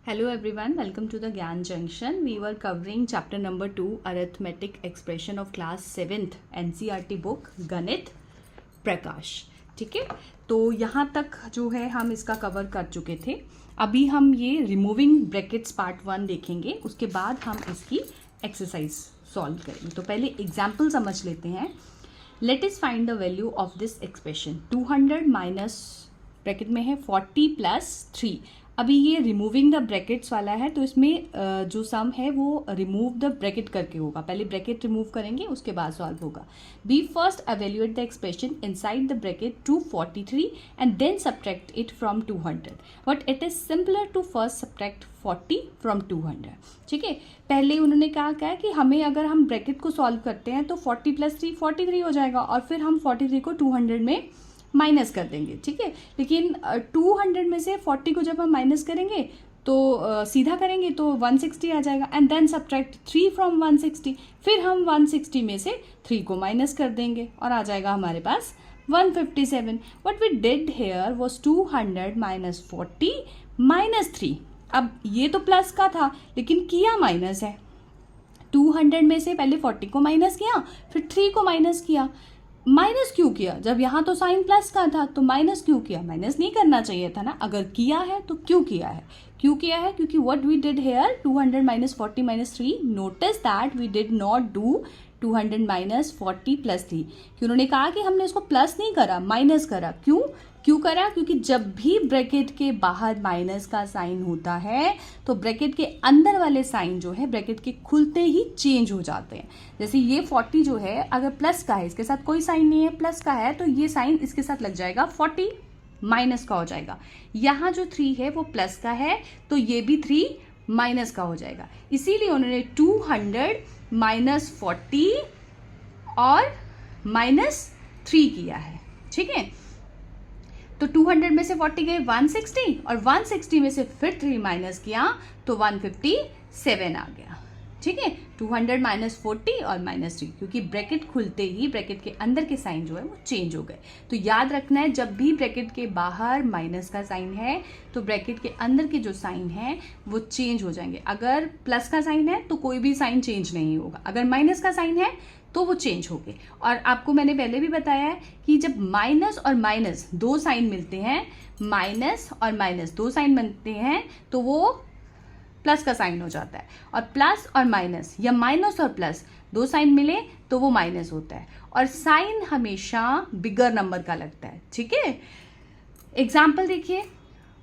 Hello everyone, welcome to the Gyan Junction. We were covering chapter number 2, Arithmetic Expression of class 7th NCERT book गणित प्रकाश. ठीक है, तो यहाँ तक जो है हम इसका कवर कर चुके थे. अभी हम ये रिमूविंग ब्रैकेट्स पार्ट 1 देखेंगे, उसके बाद हम इसकी एक्सरसाइज सॉल्व करेंगे. तो पहले एग्जाम्पल समझ लेते हैं. Let us find the value of this expression. 200 minus bracket में है 40 प्लस 3. अभी ये रिमूविंग द ब्रैकेट्स वाला है, तो इसमें जो सम है वो रिमूव द ब्रैकेट करके होगा. पहले ब्रैकेट रिमूव करेंगे, उसके बाद सॉल्व होगा. We first evaluate the expression inside the bracket to 43 and then subtract it from 200. But it is simpler to first subtract 40 from 200. ठीक है, पहले उन्होंने कहा कि हमें अगर हम ब्रैकेट को सॉल्व करते हैं तो 40 प्लस 3 43 हो जाएगा, और फिर हम 43 को 200 में माइनस कर देंगे. ठीक है, लेकिन 200 में से 40 को जब हम माइनस करेंगे तो सीधा करेंगे तो 160 आ जाएगा. And then subtract 3 from 160. फिर हम 160 में से 3 को माइनस कर देंगे और आ जाएगा हमारे पास 157. What we did here was 200 minus 40 minus 3. अब ये तो प्लस का था लेकिन किया माइनस है. 200 में से पहले 40 को माइनस किया, फिर 3 को माइनस किया. माइनस क्यों किया? जब यहाँ तो साइन प्लस का था तो माइनस क्यों किया? माइनस नहीं करना चाहिए था ना. अगर किया है तो क्यों किया है? क्योंकि what we did here 200 minus 40 minus 3. Notice that we did not do 200 minus 40 plus 3. कि उन्होंने कहा कि हमने इसको प्लस नहीं करा, माइनस करा. क्यों करा? क्योंकि जब भी ब्रैकेट के बाहर माइनस का साइन होता है तो ब्रैकेट के अंदर वाले साइन जो है ब्रैकेट के खुलते ही चेंज हो जाते हैं. जैसे ये 40 जो है अगर प्लस का है, इसके साथ कोई साइन नहीं है, प्लस का है, तो ये साइन इसके साथ लग जाएगा, 40 माइनस का हो जाएगा. यहाँ जो 3 है वो प्लस का है तो ये भी 3 माइनस का हो जाएगा. इसीलिए उन्होंने 200 माइनस 40 और माइनस 3 किया है. ठीक है, तो 200 में से 40 गए 160 और 160 में से फिर 3 माइनस किया तो 157 आ गया. ठीक है, 200 माइनस 40 और माइनस 3, क्योंकि ब्रैकेट खुलते ही ब्रैकेट के अंदर के साइन जो है वो चेंज हो गए. तो याद रखना है, जब भी ब्रैकेट के बाहर माइनस का साइन है तो ब्रैकेट के अंदर के जो साइन है वो चेंज हो जाएंगे. अगर प्लस का साइन है तो कोई भी साइन चेंज नहीं होगा, अगर माइनस का साइन है तो वो चेंज हो गए. और आपको मैंने पहले भी बताया है कि जब माइनस और माइनस दो साइन मिलते हैं, माइनस और माइनस दो साइन बनते हैं तो वो प्लस का साइन हो जाता है. और प्लस और माइनस या माइनस और प्लस दो साइन मिले तो वो माइनस होता है. और साइन हमेशा बिगर नंबर का लगता है. ठीक है, एग्जाम्पल देखिए.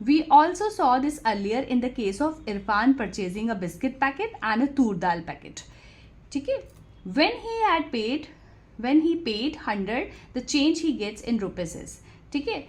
We also saw this earlier in the case of Irfan purchasing a biscuit packet and a toor dal packet. ठीक है, when he paid 100 the change he gets in rupees is. ठीक है,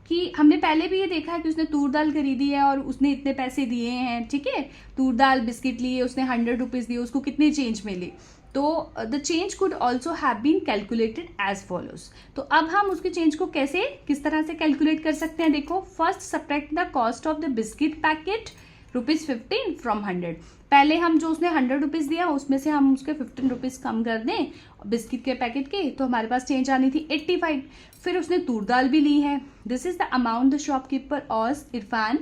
कि हमने पहले भी ये देखा है कि उसने तूर दाल खरीदी है और उसने इतने पैसे दिए हैं. ठीक है, तूर दाल बिस्किट लिए, उसने 100 रुपीज़ दिए, उसको कितने चेंज मिले. तो the change could also have been calculated as follows. तो अब हम उसके चेंज को किस तरह से कैलकुलेट कर सकते हैं. देखो, first subtract the cost of the biscuit packet ₹15 from 100. पहले हम जो उसने 100 रुपीज़ दिया उसमें से हम उसके 15 रुपीज़ कम कर दें बिस्किट के पैकेट के, तो हमारे पास चेंज आनी थी 85. फिर उसने तूर दाल भी ली है. This is the amount the shopkeeper owes Irfan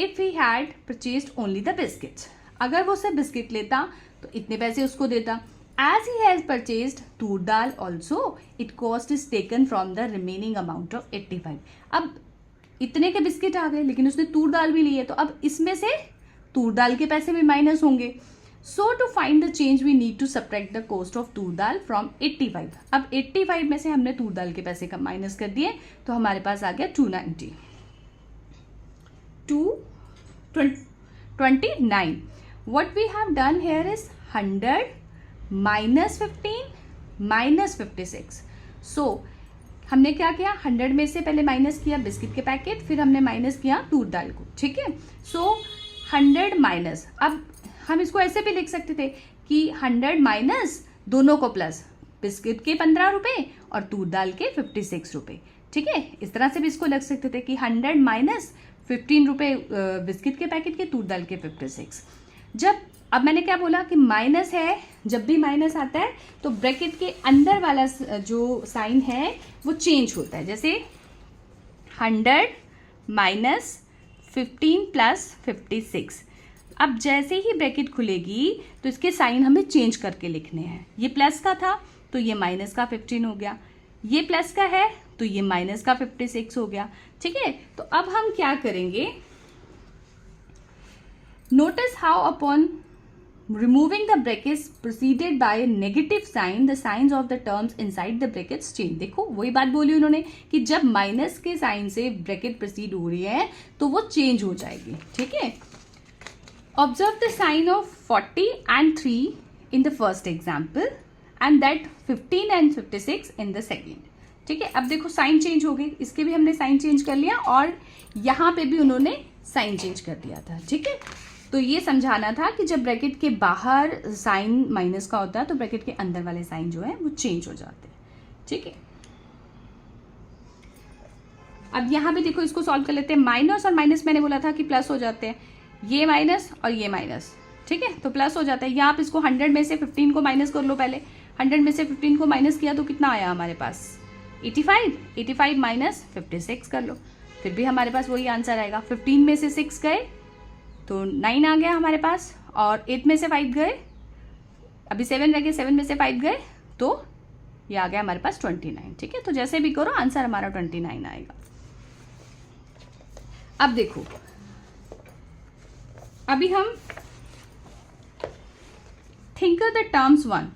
if he had purchased only the biscuits. अगर वो सिर्फ बिस्किट लेता तो इतने पैसे उसको देता. As he has purchased toor dal also it cost is taken from the remaining amount of 85. अब इतने के बिस्किट आ गए लेकिन उसने तूर दाल भी ली है, तो अब इसमें से तूर दाल के पैसे भी माइनस होंगे. So to find the change we need to subtract the cost of toor dal from 85. अब 85 में से हमने तूर दाल के पैसे का माइनस कर दिए तो हमारे पास आ गया 290. 229. What we have done here is 100 minus 15 minus 56. So हमने क्या किया, 100 में से पहले माइनस किया बिस्किट के पैकेट, फिर हमने माइनस किया तूर दाल को. ठीक है, सो 100 माइनस, अब हम इसको ऐसे भी लिख सकते थे कि 100 माइनस दोनों को प्लस, बिस्किट के 15 रुपये और तूर दाल के 56 रुपये. ठीक है, इस तरह से भी इसको लग सकते थे कि 100 माइनस 15 रुपये बिस्किट के पैकेट के, तूर दाल के 56. अब मैंने क्या बोला कि माइनस है, जब भी माइनस आता है तो ब्रैकेट के अंदर वाला जो साइन है वो चेंज होता है. जैसे 100 माइनस 15 प्लस 56. अब जैसे ही ब्रैकेट खुलेगी तो इसके साइन हमें चेंज करके लिखने हैं। ये प्लस का था तो ये माइनस का 15 हो गया, ये प्लस का है तो ये माइनस का 56 हो गया। ठीक है, तो अब हम क्या करेंगे, notice how upon removing the brackets preceded by a negative sign the signs of the terms inside the brackets change. देखो वही बात बोली उन्होंने कि जब माइनस के साइन से ब्रैकेट प्रोसीड हो रही है तो वो चेंज हो जाएगी। ठीक है, observe the sign of 40 and 3 in the first example and that 15 and 56 in the second. ठीक है, अब देखो साइन चेंज हो गई, इसके भी हमने साइन चेंज कर लिया और यहाँ पे भी उन्होंने साइन चेंज कर दिया था। ठीक है, तो ये समझाना था कि जब ब्रैकेट के बाहर साइन माइनस का होता है तो ब्रैकेट के अंदर वाले साइन जो है वो चेंज हो जाते हैं। ठीक है, अब यहां भी देखो इसको सॉल्व कर लेते हैं। माइनस और माइनस मैंने बोला था कि प्लस हो जाते हैं, ये माइनस और ये माइनस। ठीक है, तो प्लस हो जाता है। या आप इसको 100 में से 15 को माइनस कर लो। पहले 100 में से 15 को माइनस किया तो कितना आया हमारे पास 85 माइनस 56 कर लो, फिर भी हमारे पास वही आंसर आएगा। 15 में से 6 गए तो 9 आ गया हमारे पास, और 8 में से 5 गए, अभी 7 रह गए, 7 में से 5 गए तो ये आ गया हमारे पास 29। ठीक है, तो जैसे भी करो आंसर हमारा 29 आएगा। अब देखो, अभी हम think the terms 1,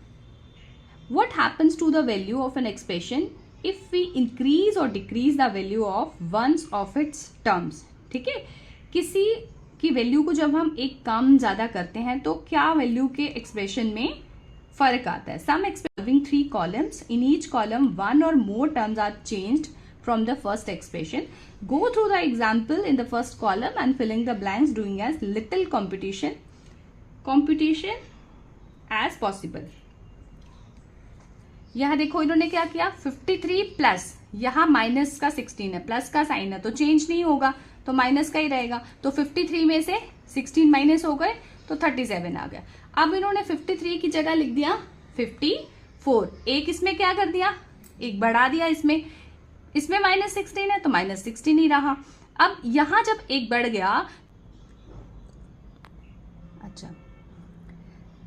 what happens to the value of an expression if we increase or decrease the value of ones of its terms। ठीक है, किसी की वैल्यू को जब हम एक कम ज्यादा करते हैं तो क्या वैल्यू के एक्सप्रेशन में फर्क आता है। Sum expressing 3 columns, in each column 1 or more terms are changed from the first expression. Go through the example in the first column and filling the blanks, doing as little computation as possible। यहां देखो इन्होंने क्या किया, 53 plus यहां minus का 16 है, plus का sign है तो चेंज नहीं होगा, तो माइनस का ही रहेगा। तो 53 में से 16 माइनस हो गए तो 37 आ गया। अब इन्होंने 53 की जगह लिख दिया 54। एक इसमें क्या कर दिया, एक बढ़ा दिया, इसमें माइनस 16 है तो माइनस 16 ही रहा। अब यहां जब एक बढ़ गया, अच्छा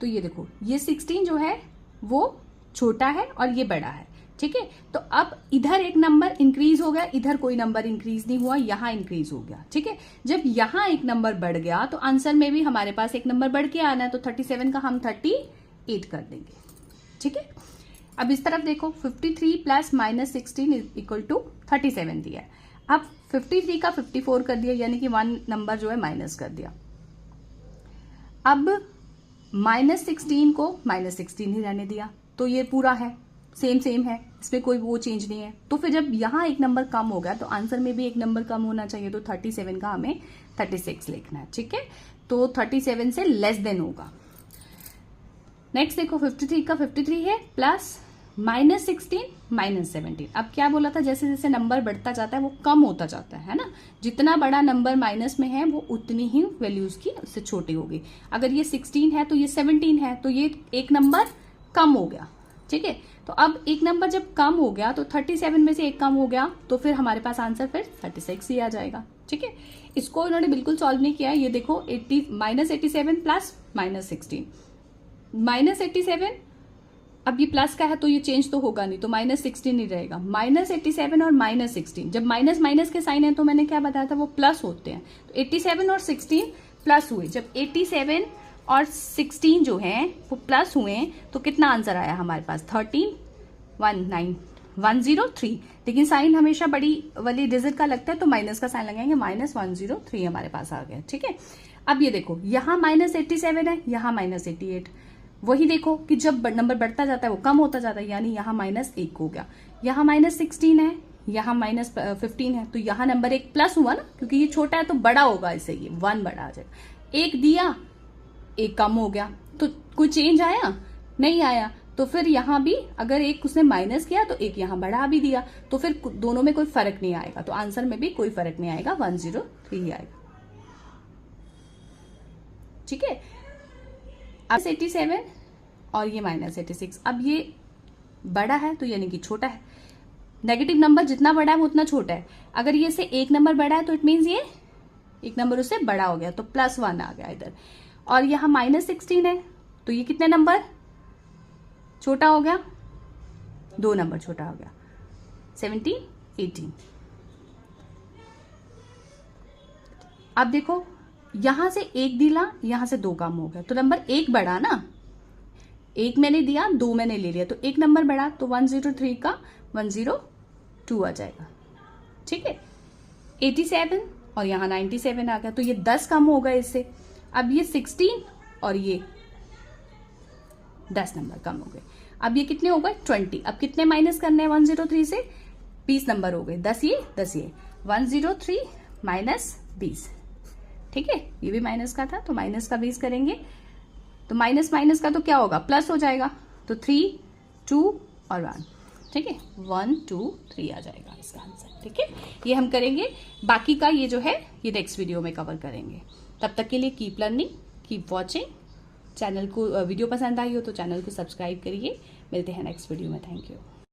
तो ये देखो ये 16 जो है वो छोटा है और ये बड़ा है। ठीक है, तो अब इधर एक नंबर इंक्रीज हो गया, इधर कोई नंबर इंक्रीज नहीं हुआ, यहां इंक्रीज हो गया। ठीक है, जब यहां एक नंबर बढ़ गया तो आंसर में भी हमारे पास एक नंबर बढ़ के आना है, तो 37 का हम 38 कर देंगे। ठीक है, अब इस तरफ देखो 53 प्लस माइनस 16 इक्वल टू 37 दिया है। अब 53 का 54 कर दिया, यानी कि 1 नंबर जो है माइनस कर दिया। अब माइनस 16 को माइनस 16 ही रहने दिया, तो ये पूरा है, सेम है, इसमें कोई वो चेंज नहीं है। तो फिर जब यहाँ एक नंबर कम हो गया तो आंसर में भी एक नंबर कम होना चाहिए, तो 37 का हमें 36 लिखना है। ठीक है, तो 37 से लेस देन होगा। नेक्स्ट देखो 53 का 53 है प्लस माइनस 16 माइनस 17। अब क्या बोला था, जैसे जैसे नंबर बढ़ता जाता है वो कम होता जाता है ना, जितना बड़ा नंबर माइनस में है वो उतनी ही वैल्यूज की उससे छोटी होगी। अगर ये 16 है तो ये 17 है, तो ये एक नंबर कम हो गया। ठीक है, तो अब एक नंबर जब कम हो गया तो 37 में से एक कम हो गया, तो फिर हमारे पास आंसर फिर 36 ही आ जाएगा। ठीक है, इसको इन्होंने बिल्कुल सॉल्व नहीं किया। ये देखो माइनस 87 प्लस माइनस 16, माइनस 87 अब ये प्लस का है तो ये चेंज तो होगा नहीं, तो माइनस 16 ही रहेगा। माइनस 87 और माइनस 16, जब माइनस माइनस के साइन है तो मैंने क्या बताया था, वो प्लस होते हैं। तो 87 और 16 प्लस हुए, जब 87 और 16 जो हैं वो प्लस हुए तो कितना आंसर आया हमारे पास 13103। लेकिन साइन हमेशा बड़ी वाली डिजिट का लगता है तो माइनस का साइन लगाएंगे, माइनस 103 हमारे पास आ गया। ठीक है, अब ये देखो यहाँ माइनस 87 है, यहाँ माइनस 88। वही देखो कि जब नंबर बढ़ता जाता है वो कम होता जाता है, यानी यहाँ माइनस 1 हो गया। यहाँ माइनस 16 है, यहाँ माइनस 15 है, तो यहाँ नंबर एक प्लस हुआ ना, क्योंकि ये छोटा है तो बड़ा होगा, इससे ये 1 बड़ा आ जाएगा। एक दिया, एक कम हो गया, तो कोई चेंज आया नहीं आया। तो फिर यहाँ भी अगर एक उसने माइनस किया तो एक यहाँ बढ़ा भी दिया, तो फिर दोनों में कोई फर्क नहीं आएगा, तो आंसर में भी कोई फर्क नहीं आएगा, 103 आएगा। ठीक है, अब 87 और ये माइनस 86। अब ये बड़ा है तो यानी कि छोटा है। नेगेटिव नंबर जितना बड़ा है वो उतना छोटा है। अगर ये से एक नंबर बड़ा है तो इट मीन्स ये एक नंबर उससे बड़ा हो गया तो +1 आ गया इधर, और यहाँ -16 है तो ये कितने नंबर छोटा हो गया, 2 नंबर छोटा हो गया, 17, 18। अब देखो यहां से 1 दिला, यहां से 2 कम हो गया, तो नंबर 1 बढ़ा ना, 1 मैंने दिया, 2 मैंने ले लिया, तो 1 नंबर बढ़ा, तो 103 का 102 आ जाएगा। ठीक है, 87 और यहाँ 97 आ गया, तो ये 10 कम हो गए इससे। अब ये 16 और ये 10 नंबर कम हो गए। अब ये कितने हो गए 20। अब कितने माइनस करने हैं 103 से, 20 नंबर हो गए, 10 ये 103 माइनस 20। ठीक है, ये भी माइनस का था तो माइनस का 20 करेंगे, तो माइनस माइनस का तो क्या होगा, प्लस हो जाएगा, तो 3, 2 और 1। ठीक है, 1, 2, 3 आ जाएगा इसका आंसर। ठीक है, ये हम करेंगे, बाकी का ये जो है ये नेक्स्ट वीडियो में कवर करेंगे। तब तक के लिए keep learning, keep watching. Channel को वीडियो पसंद आई हो तो चैनल को सब्सक्राइब करिए। मिलते हैं नेक्स्ट वीडियो में। Thank you.